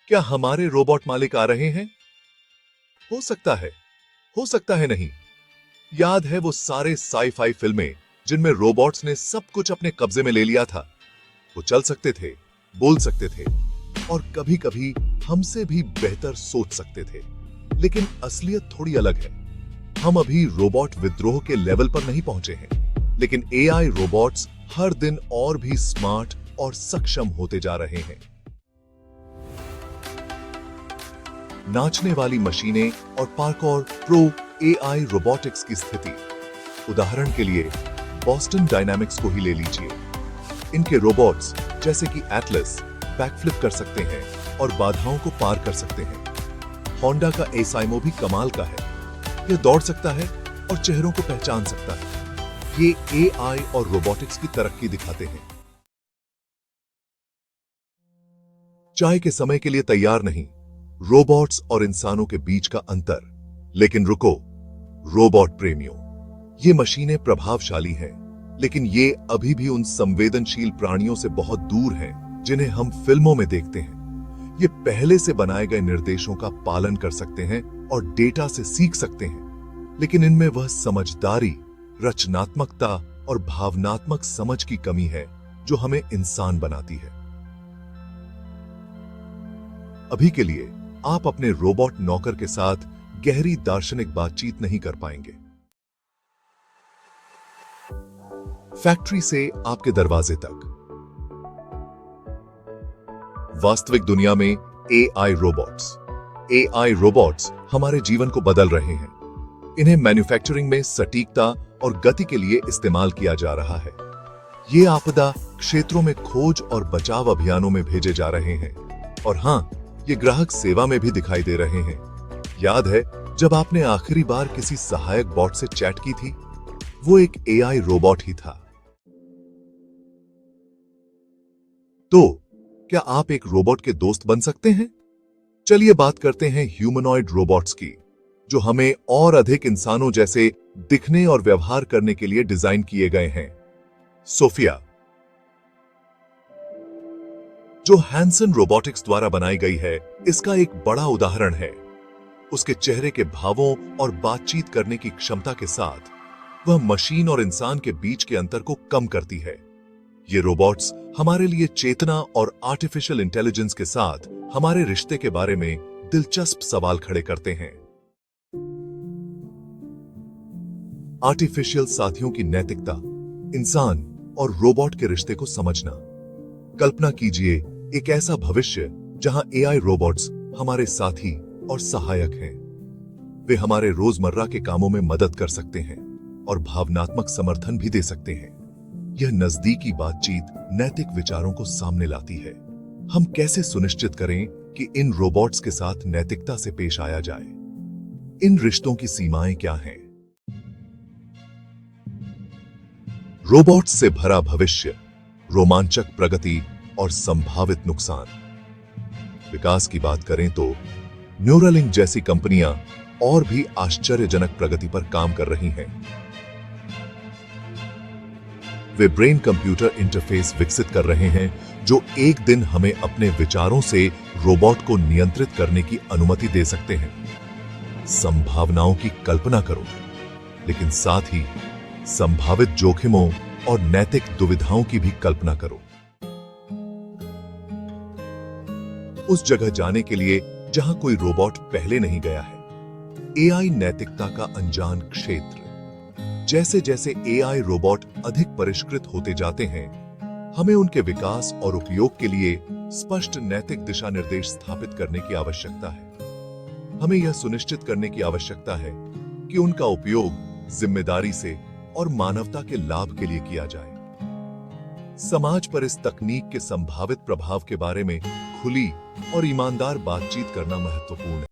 क्या हमारे रोबोट मालिक आ रहे हैं? हो सकता है, हो सकता है नहीं। याद है वो सारे साई-फाई फिल्में जिनमें रोबोट्स ने सब कुछ अपने कब्जे में ले लिया था। वो चल सकते थे, बोल सकते थे और कभी-कभी हमसे भी बेहतर सोच सकते थे। लेकिन असलियत थोड़ी अलग है। हम अभी रोबोट विद्रोह के लेवल पर नहीं पहुंचे हैं, लेकिन एआई रोबोट्स हर दिन और भी स्मार्ट और सक्षम होते जा रहे हैं। नाचने वाली मशीनें और पार्कोर प्रो एआई रोबोटिक्स की स्थिति। उदाहरण के लिए बॉस्टन डायनामिक्स को ही ले लीजिए। इनके रोबोट्स जैसे कि एटलस बैकफ्लिप कर सकते हैं और बाधाओं को पार कर सकते हैं। होंडा का एसाइमो भी कमाल का है। यह दौड़ सकता है और चेहरों को पहचान सकता है। ये एआई और रोबोटिक्स की तरक्की दिखाते हैं। चाय के समय के लिए तैयार नहीं, रोबोट्स और इंसानों के बीच का अंतर। लेकिन रुको, रोबोट प्रेमियों, ये मशीनें प्रभावशाली हैं, लेकिन ये अभी भी उन संवेदनशील प्राणियों से बहुत दूर हैं जिन्हें हम फिल्मों में देखते हैं। ये पहले से बनाए गए निर्देशों का पालन कर सकते हैं और डेटा से सीख सकते हैं, लेकिन इनमें वह समझदारी, रचनात्मकता और भावनात्मक समझ की कमी है जो हमें इंसान बनाती है। अभी के लिए आप अपने रोबोट नौकर के साथ गहरी दार्शनिक बातचीत नहीं कर पाएंगे। फैक्ट्री से आपके दरवाजे तक, वास्तविक दुनिया में एआई रोबोट्स हमारे जीवन को बदल रहे हैं। इन्हें मैन्युफैक्चरिंग में सटीकता और गति के लिए इस्तेमाल किया जा रहा है। ये आपदा क्षेत्रों में खोज और बचाव अभियानों में भेजे जा रहे हैं। और हां, ये ग्राहक सेवा में भी दिखाई दे रहे हैं। याद है जब आपने आखिरी बार किसी सहायक बॉट से चैट की थी? वो एक एआई रोबोट ही था। तो क्या आप एक रोबोट के दोस्त बन सकते हैं? चलिए बात करते हैं ह्यूमनॉइड रोबोट्स की, जो हमें और अधिक इंसानों जैसे दिखने और व्यवहार करने के लिए डिजाइन किए गए हैं। सोफिया, जो हैंसन रोबोटिक्स द्वारा बनाई गई है, इसका एक बड़ा उदाहरण है। उसके चेहरे के भावों और बातचीत करने की क्षमता के साथ वह मशीन और इंसान के बीच के अंतर को कम करती है। ये रोबोट्स हमारे लिए चेतना और आर्टिफिशियल इंटेलिजेंस के साथ हमारे रिश्ते के बारे में दिलचस्प सवाल खड़े करते हैं। आर्टिफिशियल साथियों की नैतिकता, इंसान और रोबोट के रिश्ते को समझना। कल्पना कीजिए एक ऐसा भविष्य जहां एआई रोबोट्स हमारे साथी और सहायक हैं। वे हमारे रोजमर्रा के कामों में मदद कर सकते हैं और भावनात्मक समर्थन भी दे सकते हैं। यह नजदीकी बातचीत नैतिक विचारों को सामने लाती है। हम कैसे सुनिश्चित करें कि इन रोबोट्स के साथ नैतिकता से पेश आया जाए? इन रिश्तों की सीमाएं क्या हैं? रोबोट्स से भरा भविष्य, रोमांचक प्रगति और संभावित नुकसान। विकास की बात करें तो न्यूरालिंक जैसी कंपनियां और भी आश्चर्यजनक प्रगति पर काम कर रही हैं। वे ब्रेन कंप्यूटर इंटरफेस विकसित कर रहे हैं जो एक दिन हमें अपने विचारों से रोबोट को नियंत्रित करने की अनुमति दे सकते हैं। संभावनाओं की कल्पना करो, लेकिन साथ ही संभावित जोखिमों और नैतिक दुविधाओं की भी कल्पना करो। उस जगह जाने के लिए जहां कोई रोबोट पहले नहीं गया है। एआई नैतिकता का अनजान क्षेत्र। जैसे जैसे एआई रोबोट अधिक परिष्कृत होते जाते हैं, हमें उनके विकास और उपयोग के लिए स्पष्ट नैतिक दिशा निर्देश स्थापित करने की आवश्यकता है। हमें यह सुनिश्चित करने की आवश्यकता है कि उनका उपयोग जिम्मेदारी से और मानवता के लाभ के लिए किया जाए। समाज पर इस तकनीक के संभावित प्रभाव के बारे में खुली और ईमानदार बातचीत करना महत्वपूर्ण है।